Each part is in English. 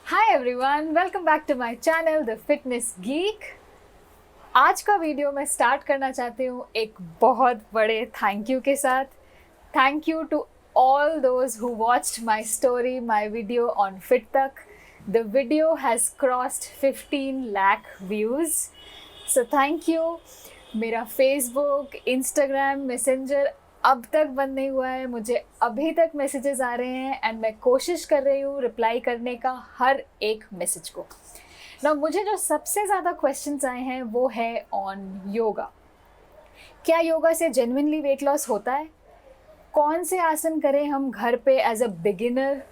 Hi everyone, welcome back to my channel the fitness geek. आज का video मैं start करना चाहती हूँ एक बहुत बड़े थैंक यू के साथ। Thank you to all those who watched my story, my video on FitTak. The video has crossed 15 lakh views. So thank you. मेरा Facebook, Instagram, Messenger अब तक बंद नहीं हुआ है। मुझे अभी तक मैसेजेस आ रहे हैं एंड मैं कोशिश कर रही हूँ रिप्लाई करने का हर एक मैसेज को। ना मुझे जो सबसे ज़्यादा क्वेश्चंस आए हैं वो है ऑन योगा। क्या योगा से जेन्युइनली वेट लॉस होता है? कौन से आसन करें हम घर पे एज अ बिगिनर?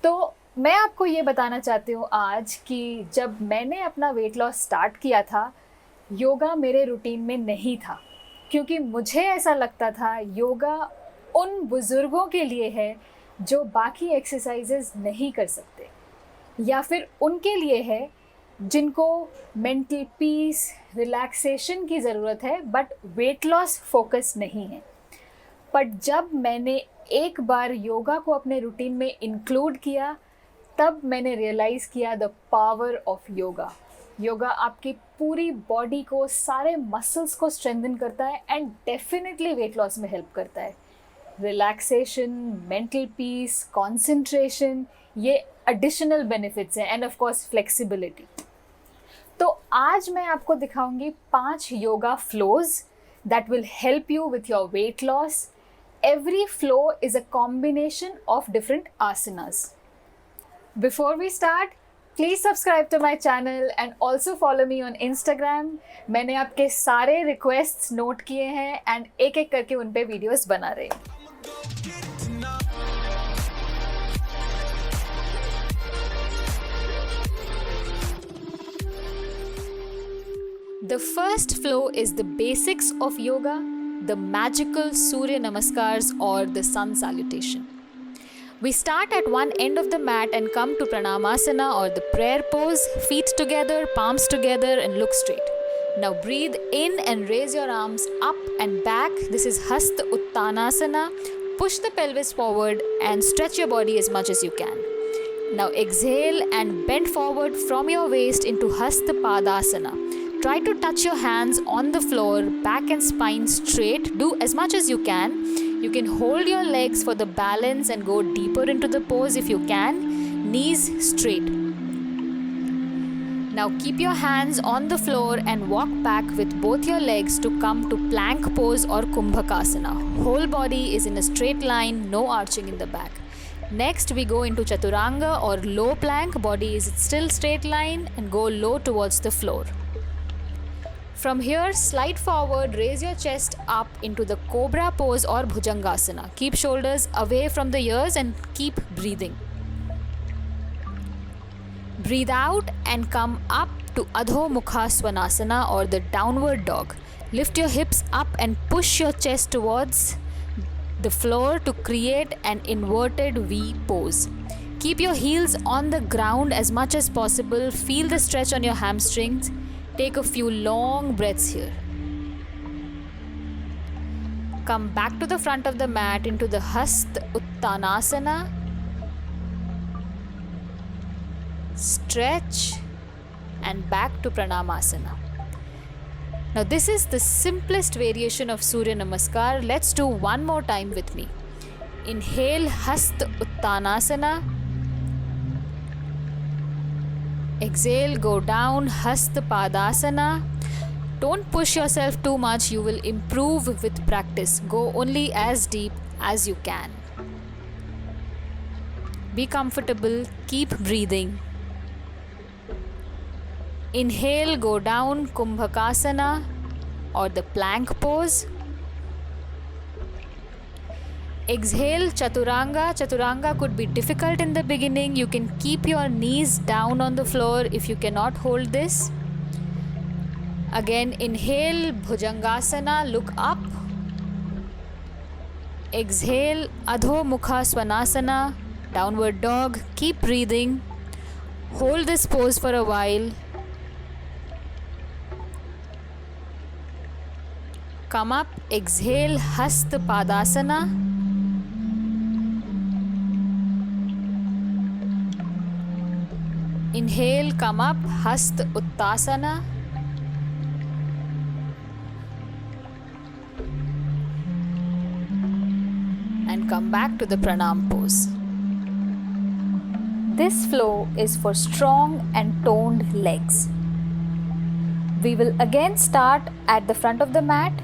तो मैं आपको ये बताना चाहती हूँ आज कि जब मैंने अपना वेट लॉस स्टार्ट किया था, योगा मेरे रूटीन में नहीं था, क्योंकि मुझे ऐसा लगता था योगा उन बुज़ुर्गों के लिए है जो बाकी एक्सरसाइजेज नहीं कर सकते, या फिर उनके लिए है जिनको मेंटल पीस, रिलैक्सेशन की ज़रूरत है बट वेट लॉस फोकस नहीं है। बट जब मैंने एक बार योगा को अपने रूटीन में इंक्लूड किया, तब मैंने रियलाइज़ किया the power of yoga. Yoga आपकी पूरी बॉडी को, सारे मसल्स को स्ट्रेंथन करता है एंड डेफिनेटली वेट लॉस में हेल्प करता है। रिलैक्सेशन, मेंटल पीस, कंसंट्रेशन, ये एडिशनल बेनिफिट्स हैं एंड ऑफ कोर्स फ्लेक्सिबिलिटी। तो आज मैं आपको दिखाऊंगी 5 yoga flows that will help you with your weight loss. Every flow is a combination of different asanas. Before we start, please subscribe to my channel and also follow me on Instagram. मैंने आपके सारे requests note किए हैं and एक एक करके उन पे वीडियोस बना रहे हैं। The first flow is the basics of yoga, the magical Surya Namaskars or the sun salutation. We start at one end of the mat and come to Pranamasana or the prayer pose, feet together, palms together and look straight. Now breathe in and raise your arms up and back. This is Hasta Uttanasana. Push the pelvis forward and stretch your body as much as you can. Now exhale and bend forward from your waist into Hasta Padasana. Try to touch your hands on the floor, back and spine straight. Do as much as you can. You can hold your legs for the balance and go deeper into the pose if you can. Knees straight. Now keep your hands on the floor and walk back with both your legs to come to plank pose or Kumbhakasana. Whole body is in a straight line, no arching in the back. Next we go into Chaturanga or low plank. Body is still straight line and go low towards the floor. From here, slide forward, raise your chest up into the cobra pose or bhujangasana. Keep shoulders away from the ears and keep breathing. Breathe out and come up to Adho Mukha Svanasana or the downward dog. Lift your hips up and push your chest towards the floor to create an inverted V pose. Keep your heels on the ground as much as possible. Feel the stretch on your hamstrings. Take a few long breaths here. Come back to the front of the mat into the Hasta Uttanasana. Stretch and back to Pranamasana. Now this is the simplest variation of Surya Namaskar. Let's do one more time with me. Inhale Hasta Uttanasana. Exhale, go down, Hasta Padasana. Don't push yourself too much, you will improve with practice. Go only as deep as you can. Be comfortable, keep breathing. Inhale, go down, Kumbhakasana or the plank pose. Exhale, Chaturanga. Chaturanga could be difficult in the beginning. You can keep your knees down on the floor if you cannot hold this. Again, inhale, Bhujangasana, look up. Exhale, Adho Mukha Svanasana, downward dog. Keep breathing. Hold this pose for a while. Come up, exhale, Hasta Padasana. Inhale, come up, Hasta Uttasana. And come back to the Pranam pose. This flow is for strong and toned legs. We will again start at the front of the mat.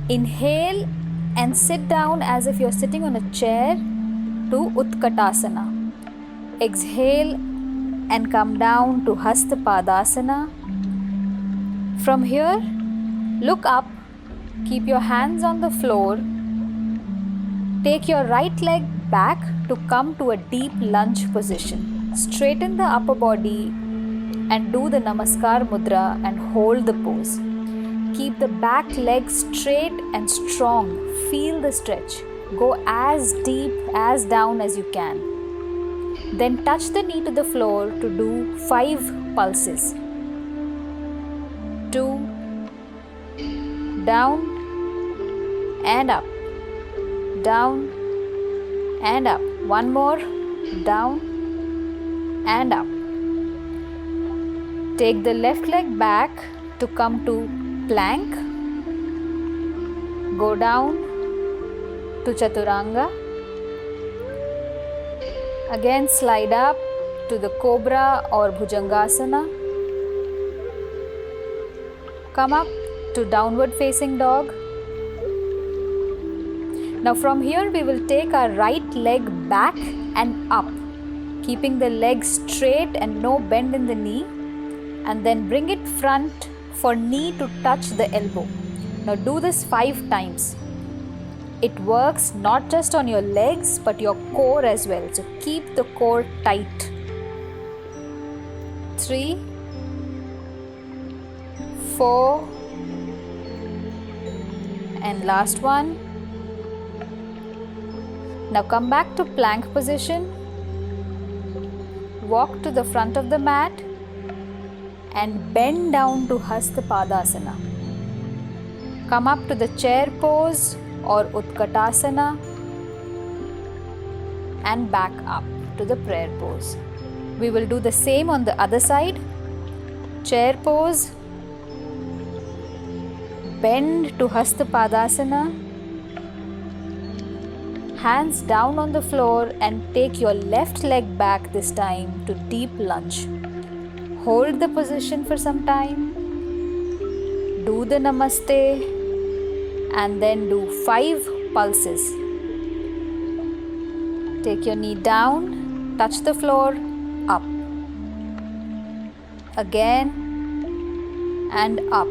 Inhale and sit down as if you're sitting on a chair to Utkatasana. Exhale and come down to Hasta Padasana. From here, look up, keep your hands on the floor. Take your right leg back to come to a deep lunge position. Straighten the upper body and do the Namaskar Mudra and hold the pose. Keep the back leg straight and strong. Feel the stretch. Go as deep as down as you can. Then touch the knee to the floor to do 5 pulses. 2, down and up, down and up. One more, down and up. Take the left leg back to come to plank. Go down to Chaturanga. Again slide up to the Cobra or Bhujangasana. Come up to Downward Facing Dog. Now from here we will take our right leg back and up, keeping the leg straight and no bend in the knee, and then bring it front for knee to touch the elbow. Now do this 5 times. It works not just on your legs but your core as well. So keep the core tight. 3, 4, and last one. Now come back to plank position. Walk to the front of the mat and bend down to Hasta Padasana. Come up to the chair pose or Utkatasana and back up to the prayer pose. We will do the same on the other side. Chair pose, bend to Hasta Padasana, hands down on the floor and take your left leg back this time to deep lunge. Hold the position for some time. Do the Namaste and then do 5 pulses. Take your knee down, touch the floor, up. Again and up.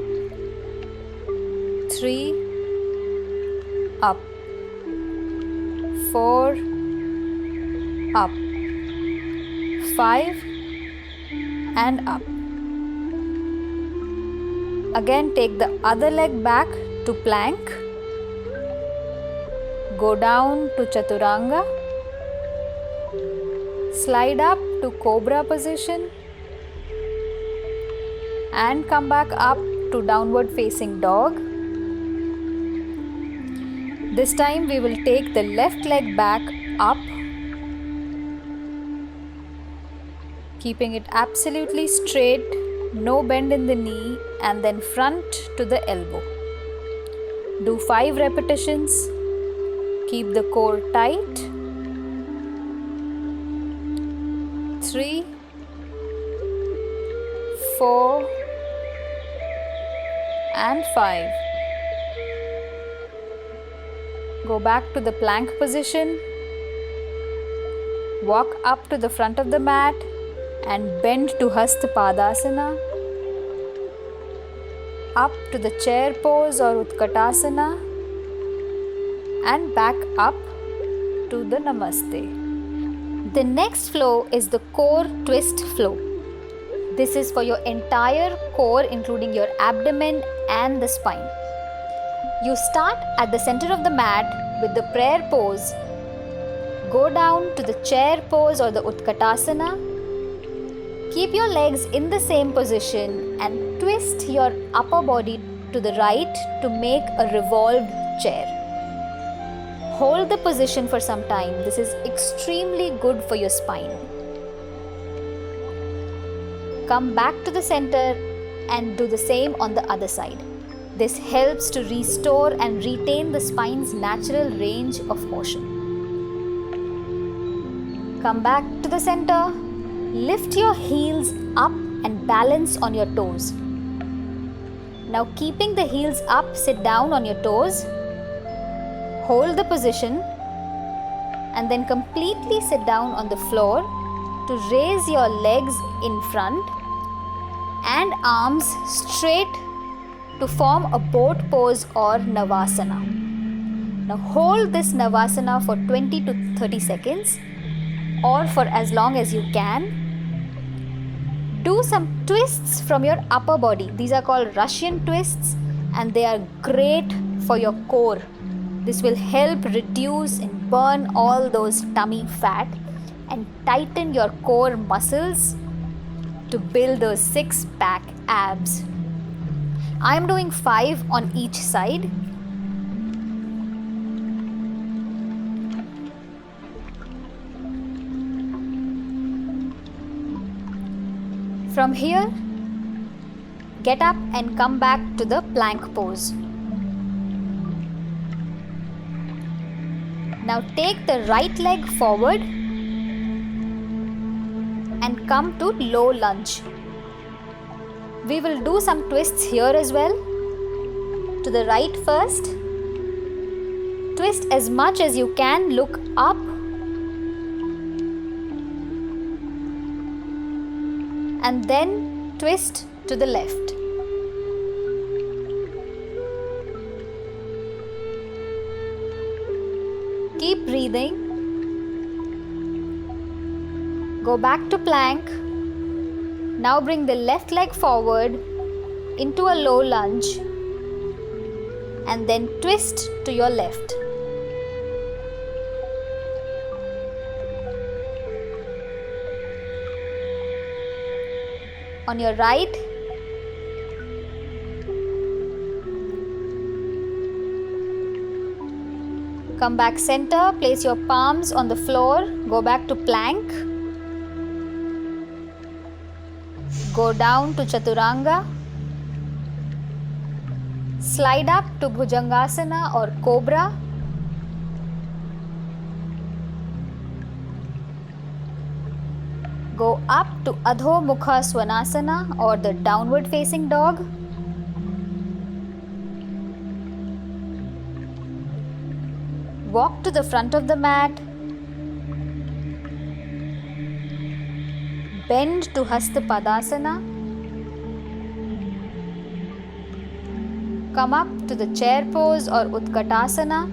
3, up. 4, up. 5 and up. Again take the other leg back to plank. Go down to Chaturanga. Slide up to Cobra position and come back up to Downward Facing Dog. This time we will take the left leg back up, keeping it absolutely straight, no bend in the knee, and then front to the elbow. Do 5 repetitions. Keep the core tight. 3, 4, and 5. Go back to the plank position. Walk up to the front of the mat and bend to Hasta Padasana. Up to the chair pose or Utkatasana and back up to the Namaste. The next flow is the core twist flow. This is for your entire core, including your abdomen and the spine. You start at the center of the mat with the prayer pose. Go down to the chair pose or the Utkatasana. Keep your legs in the same position and twist your upper body to the right to make a revolved chair. Hold the position for some time. This is extremely good for your spine. come back to the center and do the same on the other side. This helps to restore and retain the spine's natural range of motion. Come back to the center. Lift your heels up and balance on your toes. Now, keeping the heels up, sit down on your toes. Hold the position and then completely sit down on the floor to raise your legs in front and arms straight to form a boat pose or Navasana. Now hold this Navasana for 20 to 30 seconds or for as long as you can. Do some twists from your upper body. These are called Russian twists and they are great for your core. This will help reduce and burn all those tummy fat and tighten your core muscles to build those six-pack abs. I am doing 5 on each side. From here, get up and come back to the plank pose. Now take the right leg forward and come to low lunge. We will do some twists here as well. To the right first. Twist as much as you can, look up. And then twist to the left. Keep breathing. Go back to plank. Now bring the left leg forward into a low lunge and then twist to your left. On your right, come back center, place your palms on the floor, go back to plank, go down to Chaturanga, slide up to Bhujangasana or Cobra, go up to Adho Mukha Svanasana or the downward facing dog. Walk to the front of the mat. Bend to Hasta Padasana. Come up to the chair pose or Utkatasana.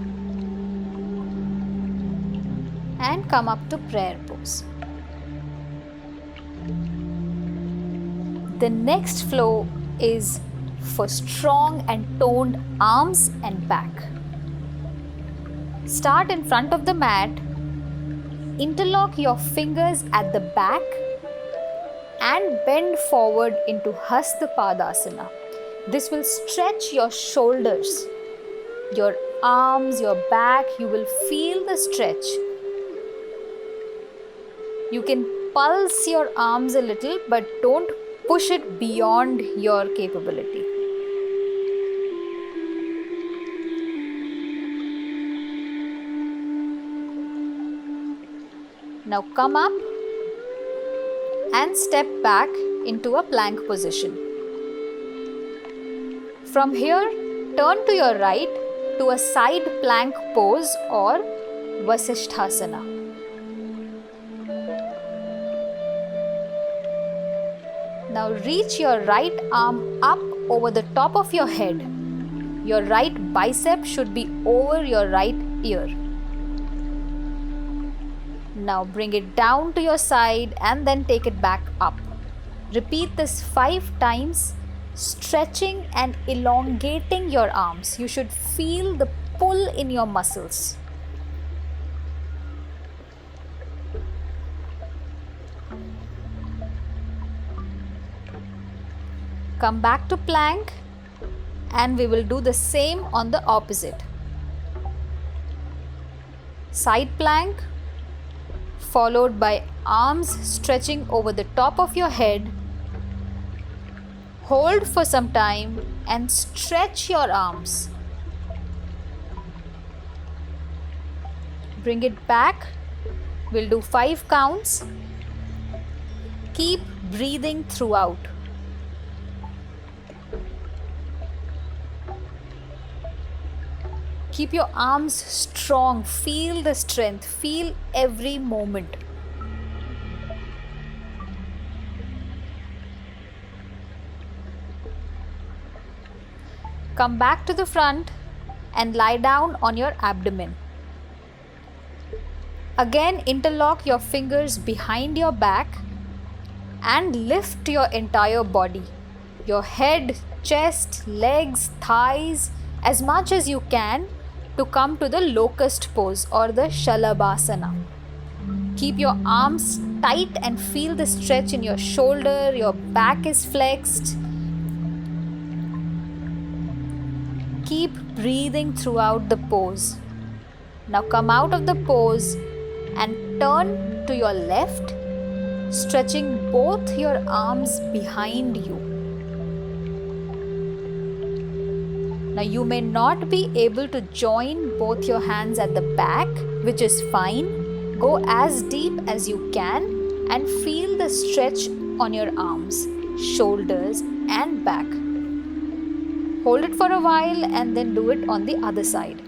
And come up to prayer pose. The next flow is for strong and toned arms and back. Start in front of the mat, interlock your fingers at the back and bend forward into Hasta Padasana. This will stretch your shoulders, your arms, your back. You will feel the stretch. You can pulse your arms a little, but don't push it beyond your capability. Now come up and step back into a plank position. From here, turn to your right to a side plank pose or Vasishthasana. Now reach your right arm up over the top of your head. Your right bicep should be over your right ear. Now bring it down to your side and then take it back up. Repeat this 5 times, stretching and elongating your arms. You should feel the pull in your muscles. Come back to plank and we will do the same on the opposite. Side plank followed by arms stretching over the top of your head Hold for some time and stretch your arms. Bring it back. We'll do 5 counts. Keep breathing throughout. Keep your arms strong. Feel the strength. Feel every moment. Come back to the front and lie down on your abdomen. Again, interlock your fingers behind your back and lift your entire body. Your head, chest, legs, thighs, as much as you can to come to the locust pose or the Shalabhasana. Keep your arms tight and feel the stretch in your shoulder. Your back is flexed. Keep breathing throughout the pose. Now come out of the pose and turn to your left, stretching both your arms behind you. Now you may not be able to join both your hands at the back, which is fine. Go as deep as you can and feel the stretch on your arms, shoulders and back. Hold it for a while and then do it on the other side.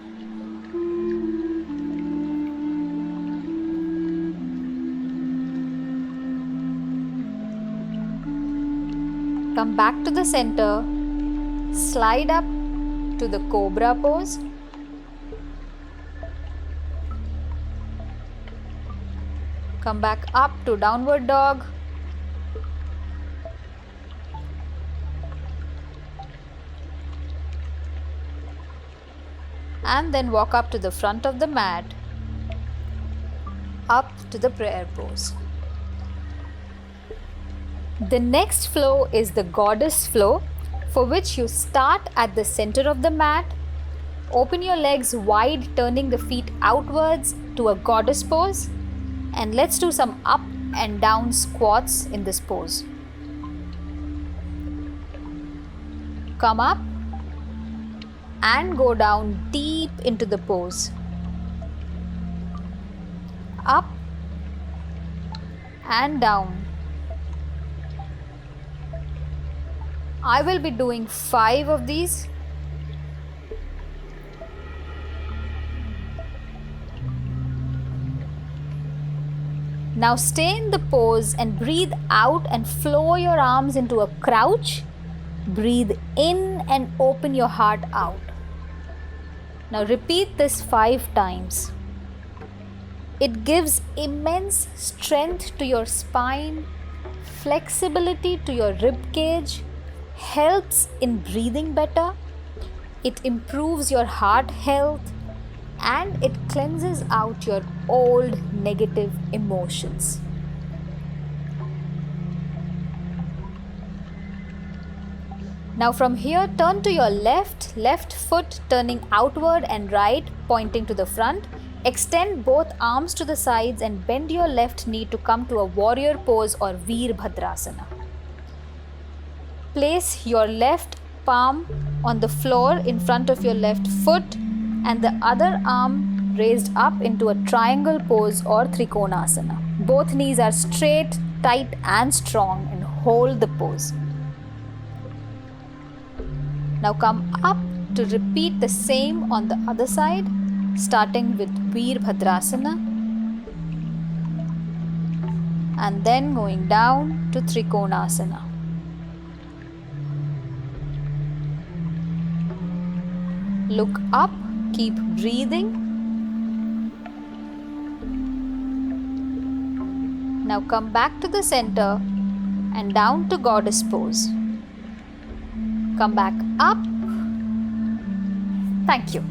Come back to the center, slide up to the cobra pose. Come back up to downward dog. And then walk up to the front of the mat, up to the prayer pose. The next flow is the goddess flow, for which you start at the center of the mat. Open your legs wide, turning the feet outwards to a goddess pose. And let's do some up and down squats in this pose. Come up and go down deep into the pose. Up and down. I will be doing 5 of these. Now stay in the pose and breathe out and flow your arms into a crouch. Breathe in and open your heart out. Now repeat this 5 times. It gives immense strength to your spine, flexibility to your rib cage, helps in breathing better, it improves your heart health, and it cleanses out your old negative emotions. Now from here, turn to your left foot turning outward and right pointing to the front. Extend both arms to the sides and bend your left knee to come to a warrior pose or Veerbhadrasana. Place your left palm on the floor in front of your left foot and the other arm raised up into a triangle pose or Trikonasana. Both knees are straight, tight and strong, and hold the pose. Now come up to repeat the same on the other side, starting with Veerbhadrasana and then going down to Trikonasana. Look up, keep breathing. Now come back to the center and down to goddess pose. Come back up. Thank you.